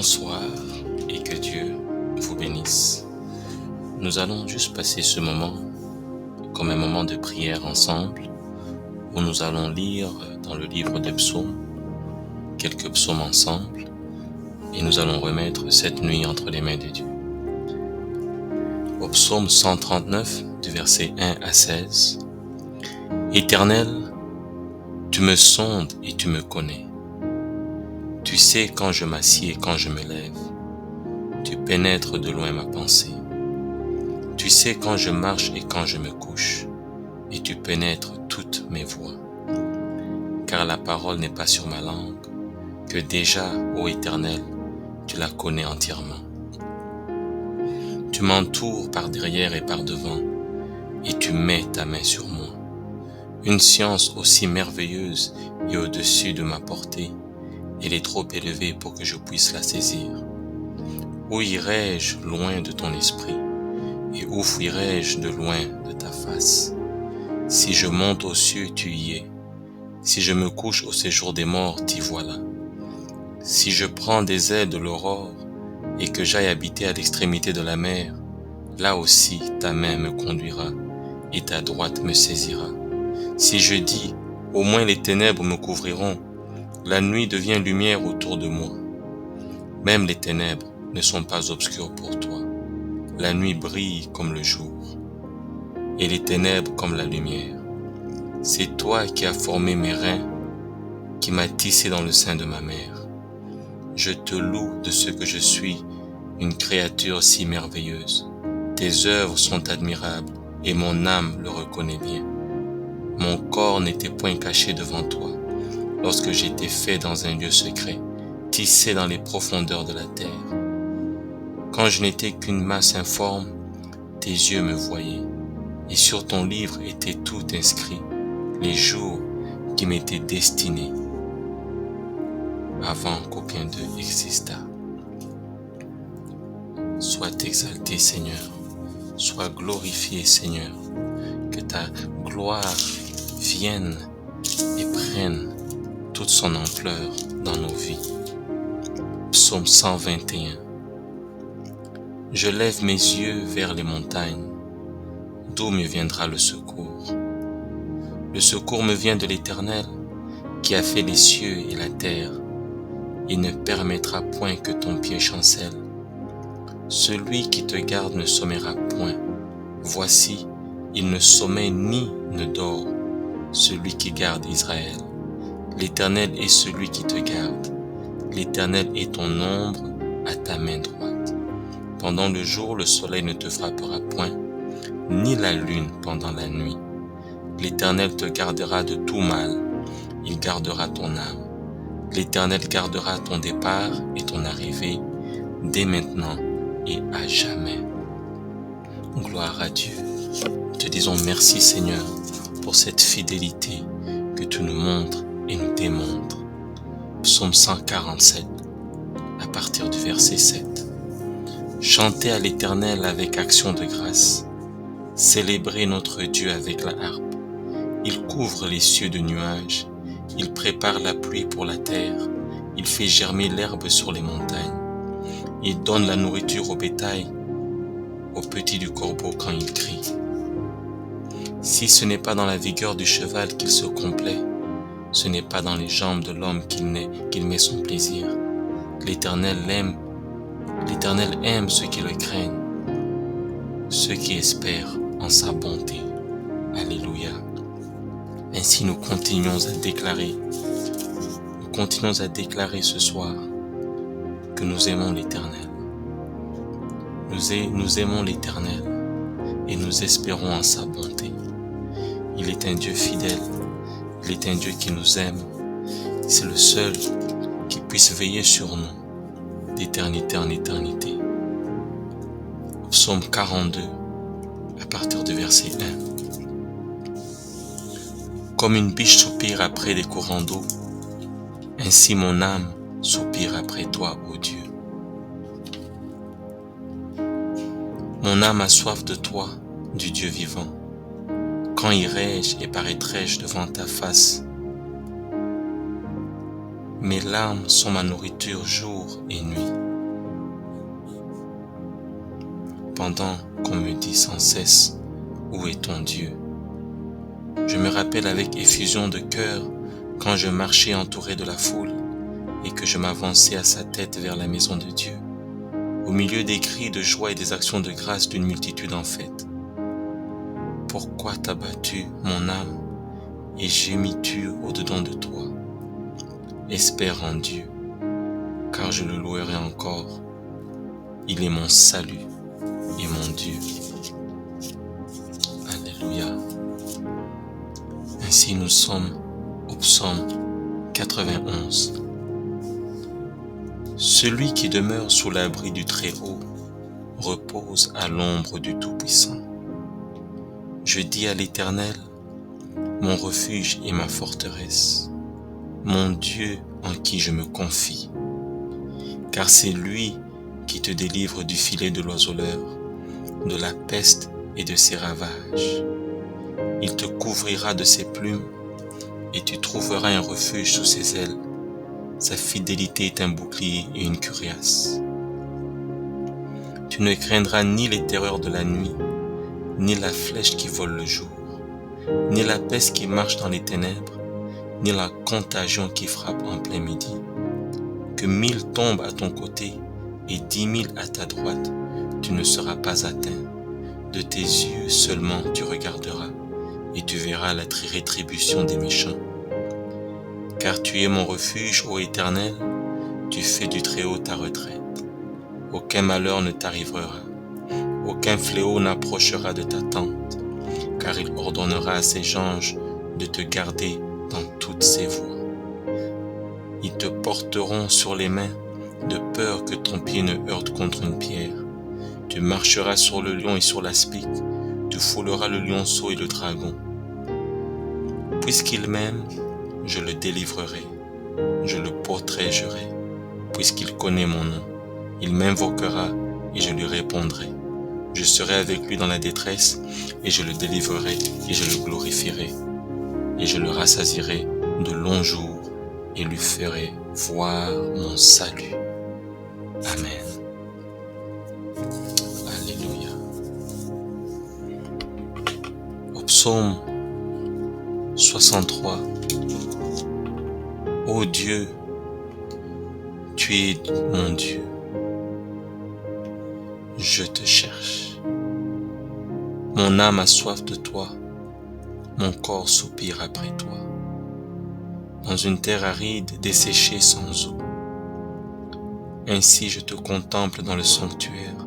Bonsoir et que Dieu vous bénisse. Nous allons juste passer ce moment comme un moment de prière ensemble où nous allons lire dans le livre des psaumes quelques psaumes ensemble et nous allons remettre cette nuit entre les mains de Dieu. Au psaume 139 du verset 1 à 16. Éternel, tu me sondes et tu me connais. Tu sais quand je m'assieds et quand je me lève. Tu pénètres de loin ma pensée. Tu sais quand je marche et quand je me couche, et tu pénètres toutes mes voies. Car la parole n'est pas sur ma langue, que déjà, ô Éternel, tu la connais entièrement. Tu m'entoures par derrière et par devant, et tu mets ta main sur moi. Une science aussi merveilleuse et au-dessus de ma portée, elle est trop élevée pour que je puisse la saisir. Où irai-je loin de ton esprit, et où fuirai-je de loin de ta face? Si je monte aux cieux, tu y es. Si je me couche au séjour des morts, t'y voilà. Si je prends des ailes de l'aurore, et que j'aille habiter à l'extrémité de la mer, là aussi ta main me conduira, et ta droite me saisira. Si je dis, au moins les ténèbres me couvriront, la nuit devient lumière autour de moi. Même les ténèbres ne sont pas obscures pour toi. La nuit brille comme le jour, et les ténèbres comme la lumière. C'est toi qui as formé mes reins, qui m'as tissé dans le sein de ma mère. Je te loue de ce que je suis, une créature si merveilleuse. Tes œuvres sont admirables, et mon âme le reconnaît bien. Mon corps n'était point caché devant toi, lorsque j'étais fait dans un lieu secret, tissé dans les profondeurs de la terre. Quand je n'étais qu'une masse informe, tes yeux me voyaient, et sur ton livre était tout inscrit, les jours qui m'étaient destinés, avant qu'aucun d'eux existât. Sois exalté, Seigneur, sois glorifié, Seigneur, que ta gloire vienne et prenne toute son ampleur dans nos vies. Psaume 121. Je lève mes yeux vers les montagnes. D'où me viendra le secours? Le secours me vient de l'Éternel, qui a fait les cieux et la terre. Il ne permettra point que ton pied chancelle. Celui qui te garde ne sommera point. Voici, il ne sommeille ni ne dort, celui qui garde Israël. L'Éternel est celui qui te garde. L'Éternel est ton ombre à ta main droite. Pendant le jour, le soleil ne te frappera point, ni la lune pendant la nuit. L'Éternel te gardera de tout mal, il gardera ton âme. L'Éternel gardera ton départ et ton arrivée, dès maintenant et à jamais. Gloire à Dieu. Te disons merci Seigneur pour cette fidélité que tu nous montres et nous démontres. Psaume 147, à partir du verset 7. Chantez à l'Éternel avec action de grâce. Célébrez notre Dieu avec la harpe. Il couvre les cieux de nuages. Il prépare la pluie pour la terre. Il fait germer l'herbe sur les montagnes. Il donne la nourriture au bétail, aux petits du corbeau quand il crie. Si ce n'est pas dans la vigueur du cheval qu'il se complaît, ce n'est pas dans les jambes de l'homme qu'il met son plaisir. L'Éternel aime ceux qui le craignent, ceux qui espèrent en sa bonté. Alléluia. Ainsi nous continuons à déclarer ce soir que nous aimons l'Éternel. Nous aimons l'Éternel et nous espérons en sa bonté. Il est un Dieu fidèle, il est un Dieu qui nous aime. C'est le seul qui puisse veiller sur nous d'éternité en éternité. Psaume 42, à partir du verset 1. Comme une biche soupire après des courants d'eau, ainsi mon âme soupire après toi, ô Dieu. Mon âme a soif de toi, du Dieu vivant. Quand irai-je et paraîtrai-je devant ta face? Mes larmes sont ma nourriture jour et nuit, cependant qu'on me dit sans cesse, où est ton Dieu? Je me rappelle avec effusion de cœur quand je marchais entouré de la foule et que je m'avançais à sa tête vers la maison de Dieu, au milieu des cris de joie et des actions de grâce d'une multitude en fête. Pourquoi t'as battu mon âme et gémis-tu au-dedans de toi? Espère en Dieu, car je le louerai encore. Il est mon salut et mon Dieu. Alléluia. Ainsi nous sommes au psaume 91. Celui qui demeure sous l'abri du Très-Haut repose à l'ombre du Tout-Puissant. Je dis à l'Éternel, mon refuge et ma forteresse, mon Dieu en qui je me confie. Car c'est lui qui te délivre du filet de l'oiseleur, de la peste et de ses ravages. Il te couvrira de ses plumes et tu trouveras un refuge sous ses ailes. Sa fidélité est un bouclier et une cuirasse. Tu ne craindras ni les terreurs de la nuit, ni la flèche qui vole le jour, ni la peste qui marche dans les ténèbres, ni la contagion qui frappe en plein midi. Que 1000 tombent à ton côté et 10 000 à ta droite, tu ne seras pas atteint. De tes yeux seulement tu regarderas et tu verras la rétribution des méchants. Car tu es mon refuge, ô Éternel, tu fais du Très-Haut ta retraite. Aucun malheur ne t'arrivera, aucun fléau n'approchera de ta tente, car il ordonnera à ses anges de te garder dans toutes ses voies. Ils te porteront sur les mains, de peur que ton pied ne heurte contre une pierre. Tu marcheras sur le lion et sur l'aspic, tu fouleras le lionceau et le dragon. Puisqu'il m'aime, je le délivrerai, je le protégerai, puisqu'il connaît mon nom. Il m'invoquera et je lui répondrai. Je serai avec lui dans la détresse et je le délivrerai et je le glorifierai. Et je le rassasierai de longs jours et lui ferai voir mon salut. Amen. Alléluia. Au psaume 63. Ô Dieu, tu es mon Dieu. Je te cherche. Mon âme a soif de toi, mon corps soupire après toi. Dans une terre aride, desséchée sans eau. Ainsi je te contemple dans le sanctuaire,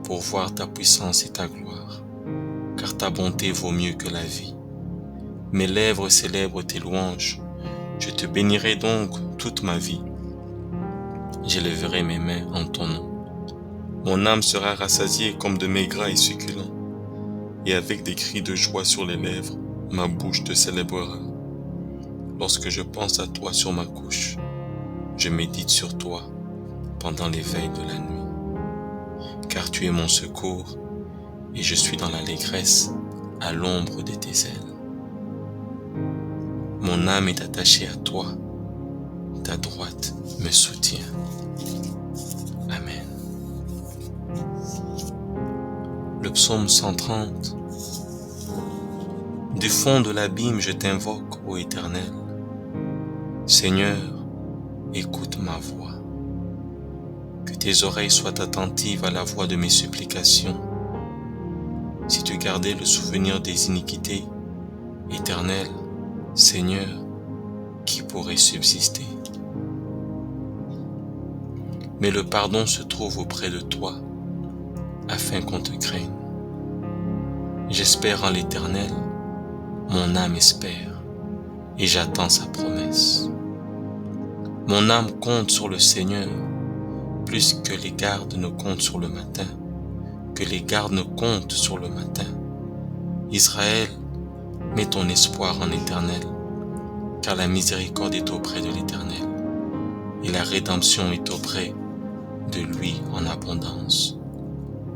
pour voir ta puissance et ta gloire, car ta bonté vaut mieux que la vie. Mes lèvres célèbrent tes louanges, je te bénirai donc toute ma vie. J'élèverai mes mains en ton nom. Mon âme sera rassasiée comme de mets gras et succulents, et avec des cris de joie sur les lèvres, ma bouche te célébrera. Lorsque je pense à toi sur ma couche, je médite sur toi pendant les veilles de la nuit. Car tu es mon secours, et je suis dans l'allégresse à l'ombre de tes ailes. Mon âme est attachée à toi, ta droite me soutient. Amen. Le psaume 130. Du fond de l'abîme, je t'invoque, ô Éternel. Seigneur, écoute ma voix. Que tes oreilles soient attentives à la voix de mes supplications. Si tu gardais le souvenir des iniquités, Éternel, Seigneur, qui pourrait subsister? Mais le pardon se trouve auprès de toi, afin qu'on te craigne. J'espère en l'Éternel, mon âme espère, et j'attends sa promesse. Mon âme compte sur le Seigneur, plus que les gardes ne comptent sur le matin, que les gardes ne comptent sur le matin. Israël, mets ton espoir en l'Éternel, car la miséricorde est auprès de l'Éternel, et la rédemption est auprès de lui en abondance.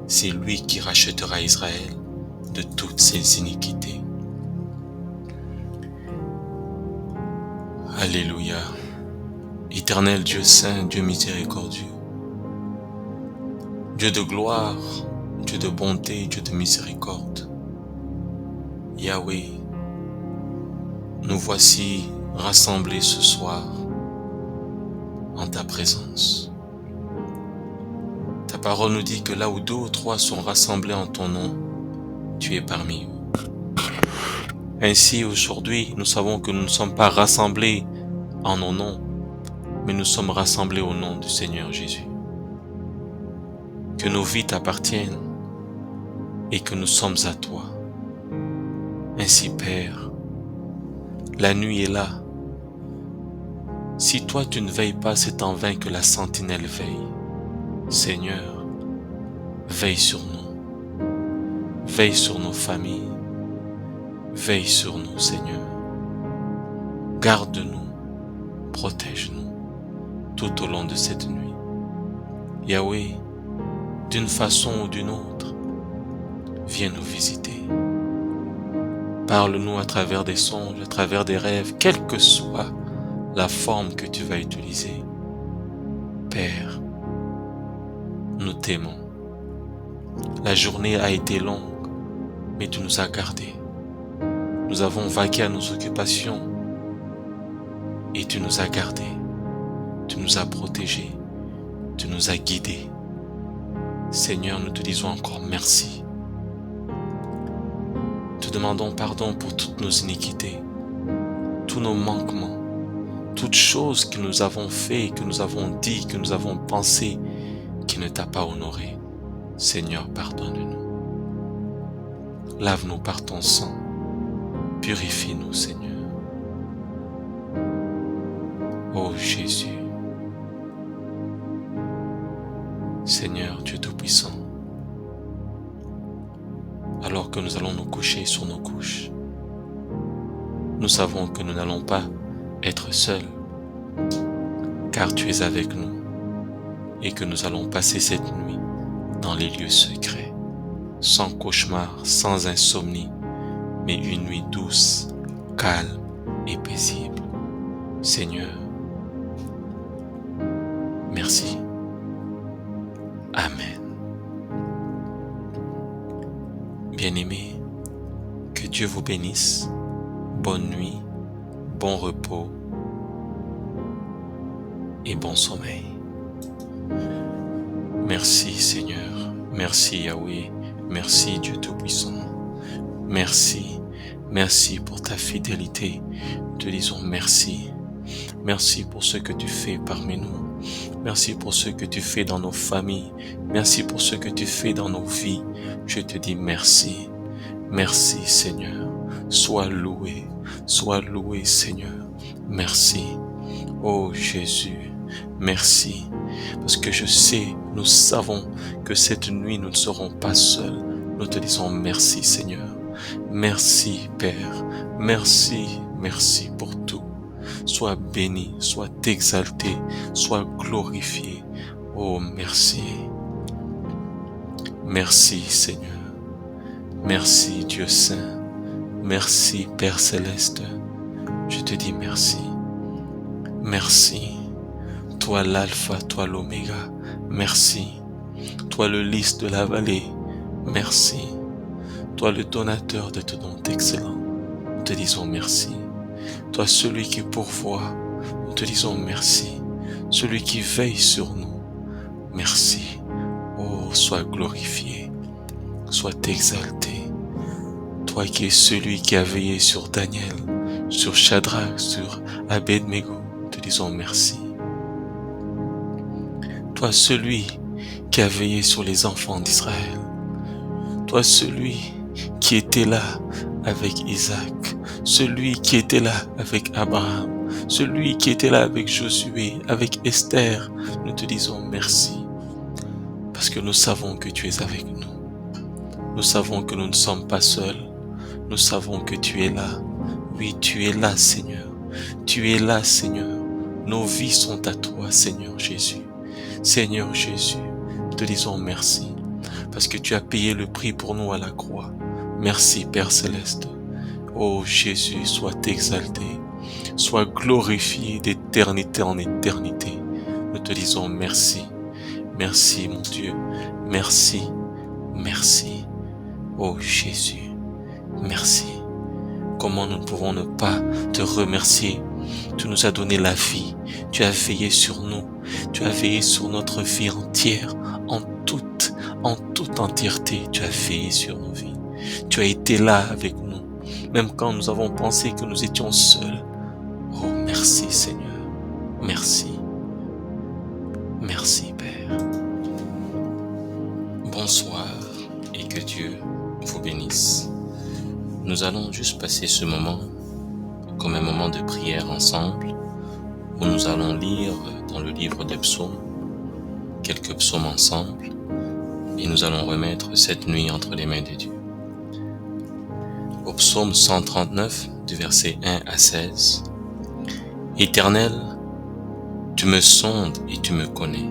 C'est lui qui rachètera Israël de toutes ses iniquités. Alléluia. Éternel Dieu saint, Dieu miséricordieux, Dieu de gloire, Dieu de bonté, Dieu de miséricorde. Yahweh, nous voici rassemblés ce soir en ta présence. Ta parole nous dit que là où 2 ou 3 sont rassemblés en ton nom, tu es parmi eux. Ainsi, aujourd'hui, nous savons que nous ne sommes pas rassemblés en nos noms, mais nous sommes rassemblés au nom du Seigneur Jésus. Que nos vies t'appartiennent et que nous sommes à toi. Ainsi, Père, la nuit est là. Si toi tu ne veilles pas, c'est en vain que la sentinelle veille. Seigneur, veille sur nous. Veille sur nos familles. Veille sur nous, Seigneur. Garde-nous, protège-nous tout au long de cette nuit. Yahweh, d'une façon ou d'une autre, viens nous visiter. Parle-nous à travers des songes, à travers des rêves, quelle que soit la forme que tu vas utiliser. Père, nous t'aimons. La journée a été longue, mais tu nous as gardés. Nous avons vaqué à nos occupations et tu nous as gardés. Tu nous as protégés. Tu nous as guidés. Seigneur, nous te disons encore merci. Te demandons pardon pour toutes nos iniquités, tous nos manquements, toutes choses que nous avons fait, que nous avons dit, que nous avons pensé, qui ne t'a pas honoré. Seigneur, pardonne-nous. Lave-nous par ton sang. Purifie-nous, Seigneur. Ô Jésus, Seigneur Dieu Tout-Puissant, alors que nous allons nous coucher sur nos couches, nous savons que nous n'allons pas être seuls, car tu es avec nous et que nous allons passer cette nuit dans les lieux secrets, sans cauchemar, sans insomnie, mais une nuit douce, calme et paisible. Seigneur, merci. Amen. Bien-aimés, que Dieu vous bénisse. Bonne nuit, bon repos et bon sommeil. Merci Seigneur, merci Yahweh, merci Dieu Tout-Puissant. Merci, merci pour ta fidélité. Nous te disons merci. Merci pour ce que tu fais parmi nous. Merci pour ce que tu fais dans nos familles. Merci pour ce que tu fais dans nos vies. Je te dis merci. Merci Seigneur. Sois loué Seigneur. Merci. Oh Jésus, merci. Parce que je sais, nous savons que cette nuit nous ne serons pas seuls. Nous te disons merci Seigneur. Merci Père. Merci, merci pour tout. Sois béni, sois exalté, sois glorifié. Oh, merci. Merci Seigneur. Merci Dieu Saint. Merci Père Céleste. Je te dis merci. Merci. Toi l'alpha, toi l'oméga. Merci. Toi le lys de la vallée. Merci. Toi le donateur de tout don excellent. Nous te disons merci. Toi celui qui pourvoit, nous te disons merci. Celui qui veille sur nous, merci. Oh, sois glorifié, sois exalté. Toi qui es celui qui a veillé sur Daniel, sur Shadrach, sur Abed-Nego, nous te disons merci. Toi celui qui a veillé sur les enfants d'Israël. Toi celui qui était là avec Isaac, celui qui était là avec Abraham, celui qui était là avec Josué, avec Esther, nous te disons merci. Parce que nous savons que tu es avec nous. Nous savons que nous ne sommes pas seuls. Nous savons que tu es là. Oui, tu es là, Seigneur. Tu es là, Seigneur. Nos vies sont à toi, Seigneur Jésus. Seigneur Jésus, nous te disons merci. Parce que tu as payé le prix pour nous à la croix. Merci, Père Céleste. Oh Jésus, sois exalté, sois glorifié d'éternité en éternité. Nous te disons merci. Merci mon Dieu. Merci. merci. Oh Jésus, merci. Comment nous ne pouvons ne pas te remercier? Tu nous as donné la vie, tu as veillé sur nous, tu as veillé sur notre vie entière, en toute entièreté, tu as veillé sur nos vies. Tu as été là avec nous, même quand nous avons pensé que nous étions seuls. Oh, merci Seigneur, merci, merci Père. Bonsoir et que Dieu vous bénisse. Nous allons juste passer ce moment comme un moment de prière ensemble, où nous allons lire dans le livre des psaumes, quelques psaumes ensemble, et nous allons remettre cette nuit entre les mains de Dieu. Au psaume 139, du verset 1 à 16, « Éternel, tu me sondes et tu me connais.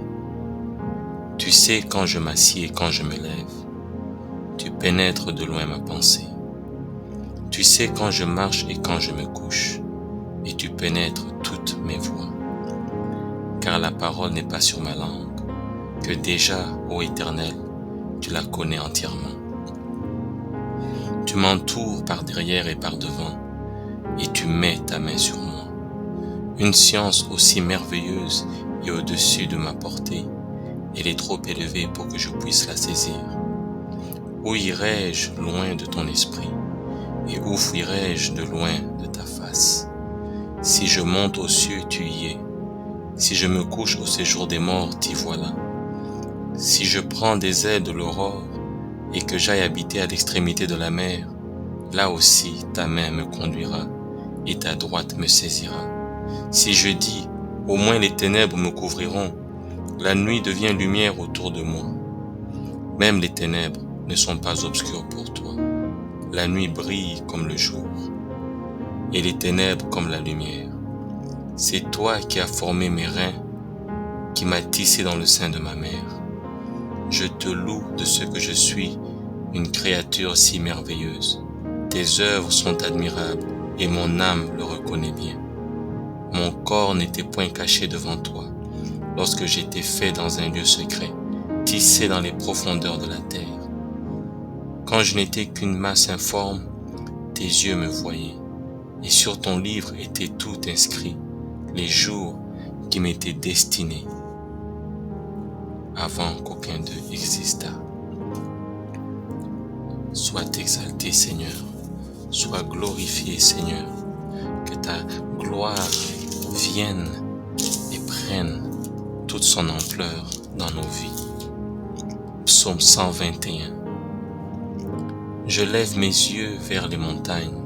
Tu sais quand je m'assieds et quand je me lève. Tu pénètres de loin ma pensée. Tu sais quand je marche et quand je me couche, et tu pénètres toutes mes voies. Car la parole n'est pas sur ma langue, que déjà, ô Éternel, tu la connais entièrement. Tu m'entoures par derrière et par devant, et tu mets ta main sur moi. Une science aussi merveilleuse et au-dessus de ma portée, elle est trop élevée pour que je puisse la saisir. Où irai-je loin de ton esprit? Et où fuirai-je de loin de ta face? Si je monte aux cieux, tu y es. Si je me couche au séjour des morts, t'y voilà. Si je prends des ailes de l'aurore, et que j'aille habiter à l'extrémité de la mer, là aussi ta main me conduira, et ta droite me saisira. Si je dis, au moins les ténèbres me couvriront, la nuit devient lumière autour de moi. Même les ténèbres ne sont pas obscures pour toi. La nuit brille comme le jour, et les ténèbres comme la lumière. C'est toi qui as formé mes reins, qui m'as tissé dans le sein de ma mère. Je te loue de ce que je suis, une créature si merveilleuse. Tes œuvres sont admirables, et mon âme le reconnaît bien. Mon corps n'était point caché devant toi, lorsque j'étais fait dans un lieu secret, tissé dans les profondeurs de la terre. Quand je n'étais qu'une masse informe, tes yeux me voyaient, et sur ton livre était tout inscrit, les jours qui m'étaient destinés, avant qu'aucun d'eux existât. Sois exalté Seigneur, sois glorifié Seigneur, que ta gloire vienne et prenne toute son ampleur dans nos vies. Psaume 121. Je lève mes yeux vers les montagnes,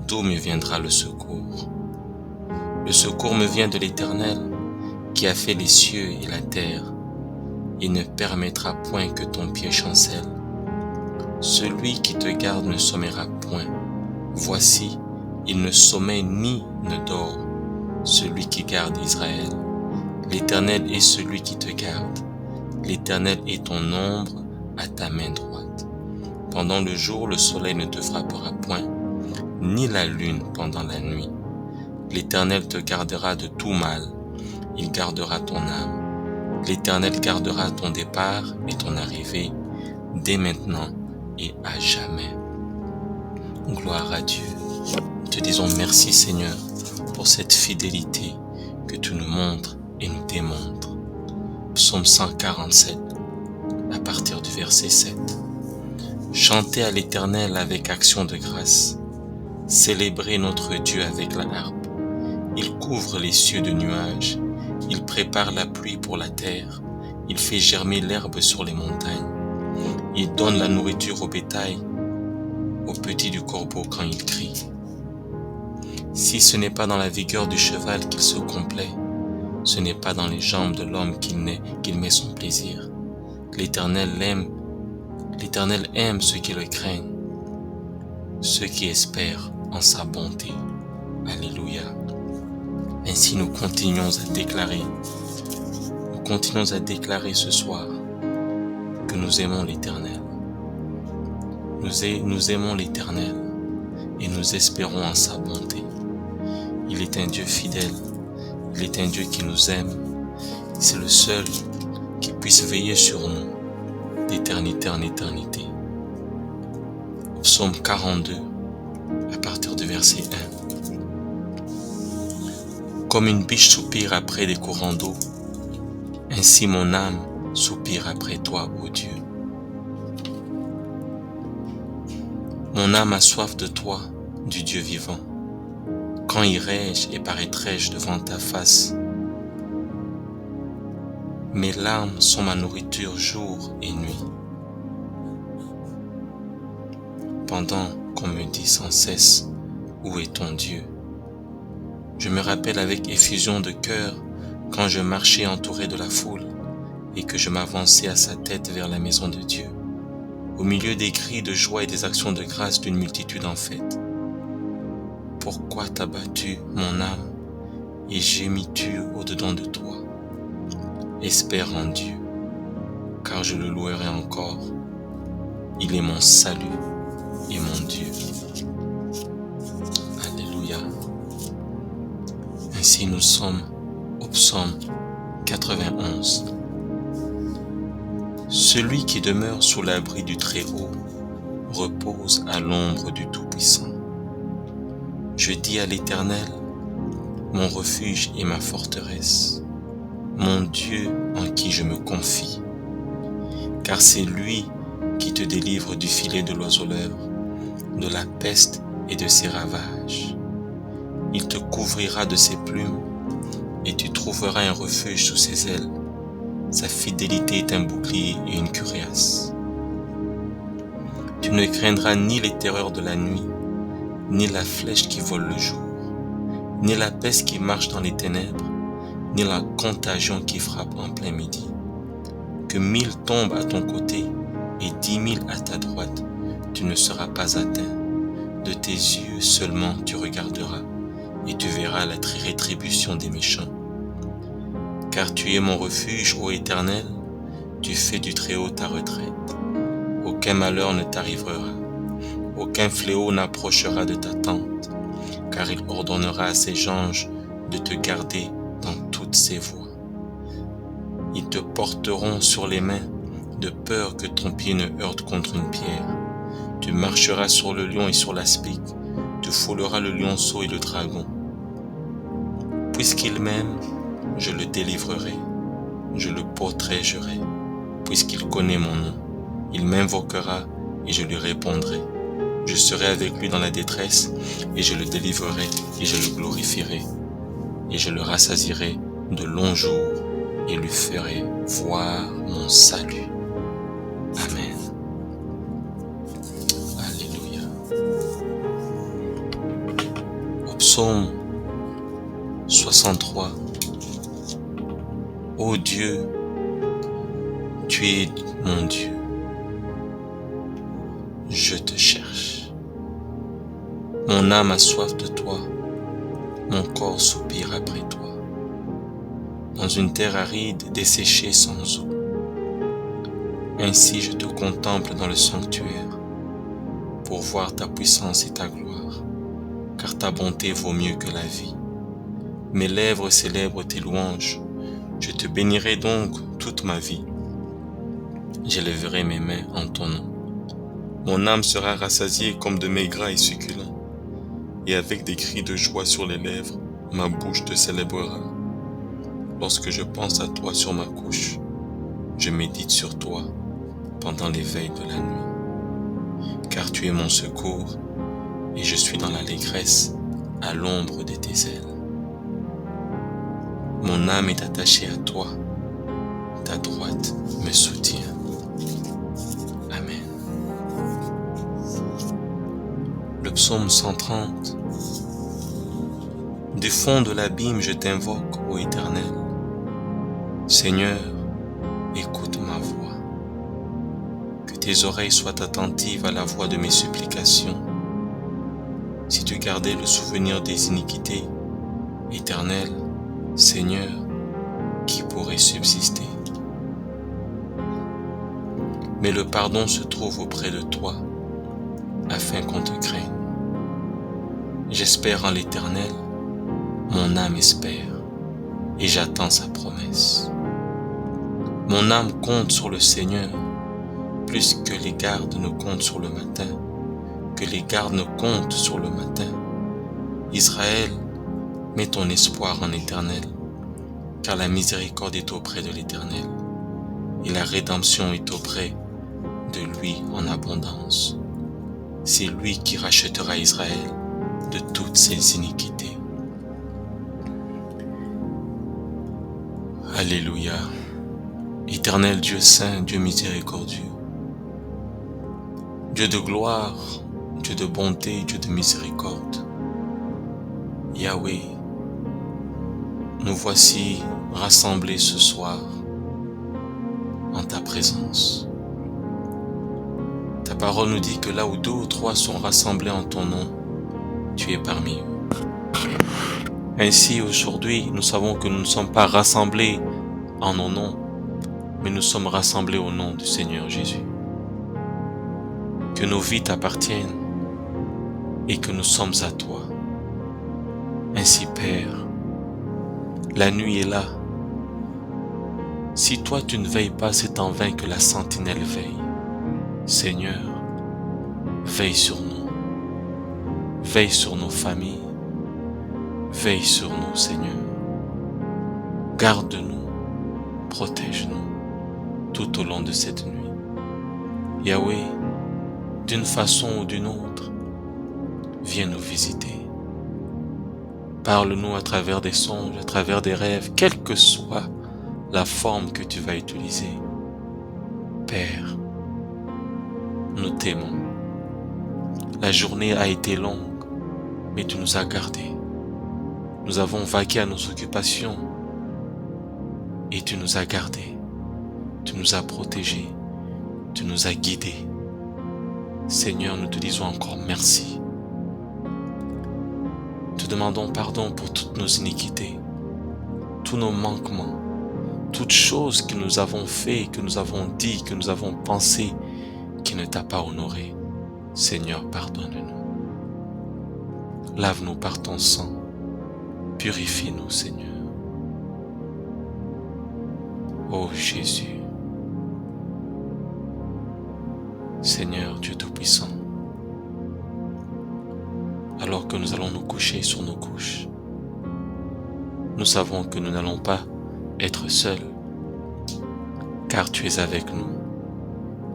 d'où me viendra le secours. Le secours me vient de l'Éternel, qui a fait les cieux et la terre. Il ne permettra point que ton pied chancelle. Celui qui te garde ne sommeillera point. Voici, il ne sommeille ni ne dort, celui qui garde Israël. L'Éternel est celui qui te garde. L'Éternel est ton ombre à ta main droite. Pendant le jour, le soleil ne te frappera point, ni la lune pendant la nuit. L'Éternel te gardera de tout mal, il gardera ton âme. L'Éternel gardera ton départ et ton arrivée, dès maintenant et à jamais. Gloire à Dieu. Nous te disons merci Seigneur pour cette fidélité que tu nous montres et nous démontres. Psaume 147, à partir du verset 7. Chantez à l'Éternel avec action de grâce. Célébrez notre Dieu avec la harpe. Il couvre les cieux de nuages. Il prépare la pluie pour la terre. Il fait germer l'herbe sur les montagnes. Il donne la nourriture au bétail, aux petits du corbeau quand il crie. Si ce n'est pas dans la vigueur du cheval qu'il se complaît, ce n'est pas dans les jambes de l'homme qu'il met son plaisir. L'Éternel aime ceux qui le craignent, ceux qui espèrent en sa bonté. Alléluia. Ainsi nous continuons à déclarer ce soir que nous aimons l'Éternel. Nous aimons l'Éternel et nous espérons en sa bonté. Il est un Dieu fidèle, il est un Dieu qui nous aime. C'est le seul qui puisse veiller sur nous, d'éternité en éternité. Psaume 42, à partir du verset 1. Comme une biche soupire après des courants d'eau, ainsi mon âme soupire après toi, ô Dieu. Mon âme a soif de toi, du Dieu vivant. Quand irai-je et paraîtrai-je devant ta face? Mes larmes sont ma nourriture jour et nuit. Pendant qu'on me dit sans cesse, où est ton Dieu? Je me rappelle avec effusion de cœur quand je marchais entouré de la foule et que je m'avançais à sa tête vers la maison de Dieu, au milieu des cris de joie et des actions de grâce d'une multitude en fête. Pourquoi t'as battu mon âme et gémis-tu au-dedans de toi? Espère en Dieu, car je le louerai encore. Il est mon salut et mon Dieu. Alléluia. Ainsi nous sommes au psaume 91. Celui qui demeure sous l'abri du Très-Haut repose à l'ombre du Tout-Puissant. Je dis à l'Éternel, mon refuge et ma forteresse, mon Dieu en qui je me confie, car c'est lui qui te délivre du filet de l'oiseleur, de la peste et de ses ravages. Il te couvrira de ses plumes et tu trouveras un refuge sous ses ailes. Sa fidélité est un bouclier et une cuirasse. Tu ne craindras ni les terreurs de la nuit, ni la flèche qui vole le jour, ni la peste qui marche dans les ténèbres, ni la contagion qui frappe en plein midi. Que 1000 tombent à ton côté et 10 000 à ta droite, tu ne seras pas atteint. De tes yeux seulement tu regarderas et tu verras la rétribution des méchants. Car tu es mon refuge, ô Éternel, tu fais du Très-Haut ta retraite. Aucun malheur ne t'arrivera, aucun fléau n'approchera de ta tente, car il ordonnera à ses anges de te garder dans toutes ses voies. Ils te porteront sur les mains, de peur que ton pied ne heurte contre une pierre. Tu marcheras sur le lion et sur l'aspic, tu fouleras le lionceau et le dragon. Puisqu'il m'aime, je le délivrerai, je le protégerai, puisqu'il connaît mon nom. Il m'invoquera et je lui répondrai. Je serai avec lui dans la détresse et je le délivrerai et je le glorifierai. Et je le rassasierai de longs jours et lui ferai voir mon salut. Amen. Alléluia. Au psaume 63. Ô Dieu, tu es mon Dieu. Je te cherche. Mon âme a soif de toi, mon corps soupire après toi. Dans une terre aride, desséchée sans eau. Ainsi je te contemple dans le sanctuaire, pour voir ta puissance et ta gloire, car ta bonté vaut mieux que la vie. Mes lèvres célèbrent tes louanges, je te bénirai donc toute ma vie. J'élèverai mes mains en ton nom. Mon âme sera rassasiée comme de mets gras et succulents, et avec des cris de joie sur les lèvres, ma bouche te célébrera. Lorsque je pense à toi sur ma couche, je médite sur toi pendant les veilles de la nuit. Car tu es mon secours, et je suis dans l'allégresse à l'ombre de tes ailes. Mon âme est attachée à toi, ta droite me soutient. Amen. Le psaume 130. Du fond de l'abîme, je t'invoque, ô Éternel. Seigneur, écoute ma voix. Que tes oreilles soient attentives à la voix de mes supplications. Si tu gardais le souvenir des iniquités, Éternel, Seigneur, qui pourrait subsister? Mais le pardon se trouve auprès de toi, afin qu'on te craigne. J'espère en l'Éternel, mon âme espère, et j'attends sa promesse. Mon âme compte sur le Seigneur, plus que les gardes ne comptent sur le matin, que les gardes ne comptent sur le matin. Israël, mets ton espoir en l'Éternel, car la miséricorde est auprès de l'Éternel, et la rédemption est auprès de lui en abondance. C'est lui qui rachètera Israël de toutes ses iniquités. Alléluia. Éternel Dieu saint, Dieu miséricordieux, Dieu de gloire, Dieu de bonté, Dieu de miséricorde. Yahweh, nous voici rassemblés ce soir en ta présence. Ta parole nous dit que là où 2 ou 3 sont rassemblés en ton nom, tu es parmi eux. Ainsi, aujourd'hui, nous savons que nous ne sommes pas rassemblés en nos noms, mais nous sommes rassemblés au nom du Seigneur Jésus. Que nos vies t'appartiennent et que nous sommes à toi. Ainsi, Père, la nuit est là. Si toi tu ne veilles pas, c'est en vain que la sentinelle veille. Seigneur, veille sur nous. Veille sur nos familles. Veille sur nous, Seigneur. Garde-nous, protège-nous tout au long de cette nuit. Yahweh, d'une façon ou d'une autre, viens nous visiter. Parle-nous à travers des songes, à travers des rêves, quelle que soit la forme que tu vas utiliser. Père, nous t'aimons. La journée a été longue, mais tu nous as gardés. Nous avons vaqué à nos occupations et tu nous as gardés. Tu nous as protégés. Tu nous as guidés. Seigneur, nous te disons encore merci. Te demandons pardon pour toutes nos iniquités, tous nos manquements, toutes choses que nous avons fait, que nous avons dit, que nous avons pensé, qui ne t'a pas honoré. Seigneur, pardonne-nous. Lave-nous par ton sang. Purifie-nous, Seigneur. Ô Jésus, Seigneur Dieu Tout-Puissant, alors que nous allons nous coucher sur nos couches, nous savons que nous n'allons pas être seuls, car tu es avec nous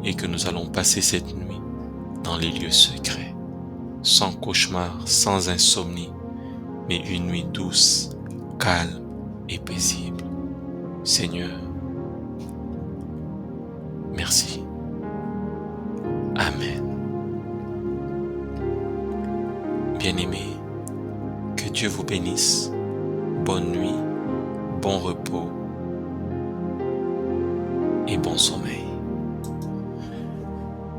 et que nous allons passer cette nuit dans les lieux secrets, sans cauchemar, sans insomnie, mais une nuit douce, calme et paisible. Seigneur, merci. Amen. Bien-aimés, que Dieu vous bénisse. Bonne nuit, bon repos et bon sommeil.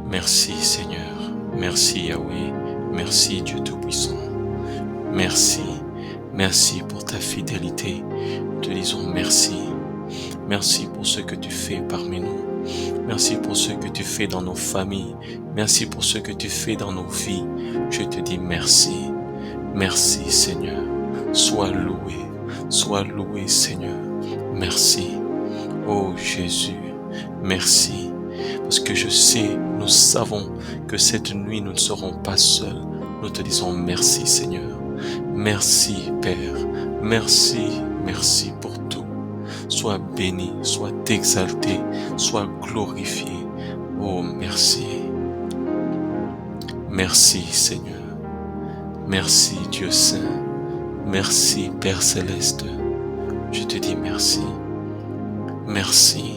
Merci Seigneur, merci Yahweh, merci Dieu Tout-Puissant. Merci, merci pour ta fidélité. Nous te disons merci. Merci pour ce que tu fais parmi nous. Merci pour ce que tu fais dans nos familles. Merci pour ce que tu fais dans nos vies. Je te dis merci. Merci Seigneur. Sois loué Seigneur. Merci. Oh Jésus, merci. Parce que je sais, nous savons que cette nuit nous ne serons pas seuls. Nous te disons merci Seigneur. Merci Père. Merci, merci pour tout. Sois béni, sois exalté, sois glorifié. Oh merci. Merci Seigneur. Merci Dieu Saint. Merci Père Céleste. Je te dis merci. Merci.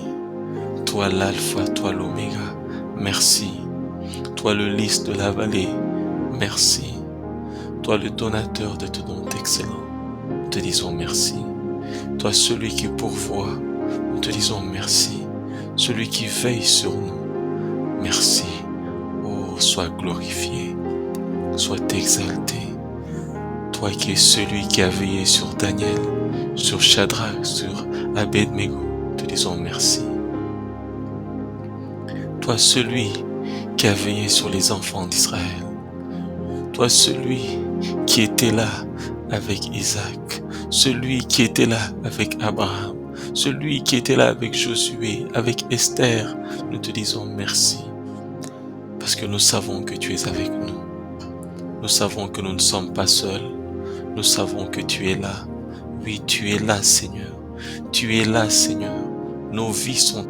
Toi l'alpha, toi l'oméga. Merci. Toi le lys de la vallée. Merci. Toi le donateur de tout don excellent. Nous te disons merci. Toi celui qui pourvoit. Nous te disons merci. Celui qui veille sur nous. Merci. Oh, sois glorifié. Sois exalté. Toi qui es celui qui a veillé sur Daniel, sur Shadrach, sur Abed-Nego, te disons merci. Toi celui qui a veillé sur les enfants d'Israël. Toi celui qui était là avec Isaac, celui qui était là avec Abraham, celui qui était là avec Josué, avec Esther, nous te disons merci. Parce que nous savons que tu es avec nous. Nous savons que nous ne sommes pas seuls. Nous savons que tu es là. Oui, tu es là, Seigneur. Tu es là, Seigneur. Nos vies sont